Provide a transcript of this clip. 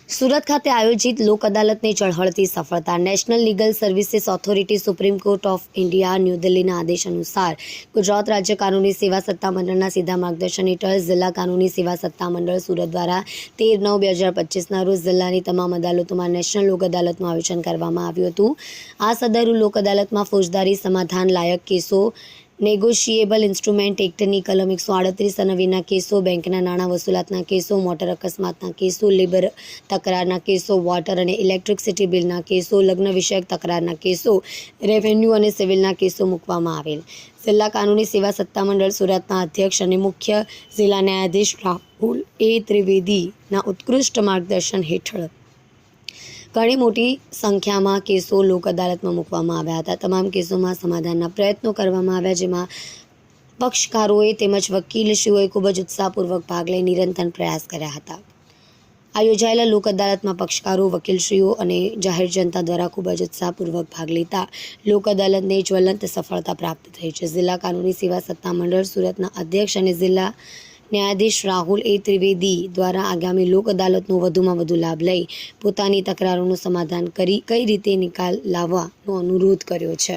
સુરત ખાતે આયોજિત લોક અદાલતની ઝળહળતી સફળતા। National legal services authority supreme court of India new દિલ્હીના આદેશ અનુસાર ગુજરાત રાજ્ય કાનૂની સેવા સત્તામંડળના સીધા માર્ગદર્શન હેઠળ જિલ્લા કાનૂની સેવા સત્તામંડળ સુરત દ્વારા 13/9/2025ના રોજ જિલ્લાની તમામ અદાલતોમાં નેશનલ લોક અદાલતનું આયોજન કરવામાં આવ્યું હતું। આ સદરુ લોક અદાલતમાં ફોજદારી સમાધાન લાયક કેસો, નેગોશિયેબલ ઇન્સ્ટ્રુમેન્ટ એક્ટની કલમ 138 અનવિના કેસો, બેંકના નાણાં વસૂલાતના કેસો, મોટર અકસ્માતના કેસો, લેબર તકરારના કેસો, વોટર અને ઇલેક્ટ્રિસિટી બિલના કેસો, લગ્ન વિષયક તકરારના કેસો, રેવન્યુ અને સિવિલના કેસો મૂકવામાં આવેલ। જિલ્લા કાનૂની સેવા સત્તામંડળ સુરતના અધ્યક્ષ અને મુખ્ય જિલ્લા ન્યાયાધીશ રાહુલ એ ત્રિવેદીના ઉત્કૃષ્ટ માર્ગદર્શન હેઠળ ઘણી મોટી સંખ્યામાં કેસો લોક અદાલતમાં મૂકવામાં આવ્યા હતા। તમામ કેસોમાં સમાધાનના પ્રયત્નો કરવામાં આવ્યા, જેમાં પક્ષકારોએ તેમજ વકીલશ્રીઓએ ખૂબ જ ઉત્સાહપૂર્વક ભાગ લઈ નિરંતર પ્રયાસ કર્યા હતા। આ યોજાયેલા લોક અદાલતમાં પક્ષકારો, વકીલશ્રીઓ અને જાહેર જનતા દ્વારા ખૂબ જ ઉત્સાહપૂર્વક ભાગ લેતા લોક અદાલતને જ્વલંત સફળતા પ્રાપ્ત થઈ છે। જિલ્લા કાનૂની સેવા સત્તામંડળ સુરતના અધ્યક્ષ અને જિલ્લા ન્યાયાધીશ રાહુલ એ ત્રિવેદી દ્વારા આગામી લોક અદાલતનો વધુમાં વધુ લાભ લઈ પોતાની તકરારોનું સમાધાન કરી કઈ રીતે નિકાલ લાવવાનો અનુરોધ કર્યો છે।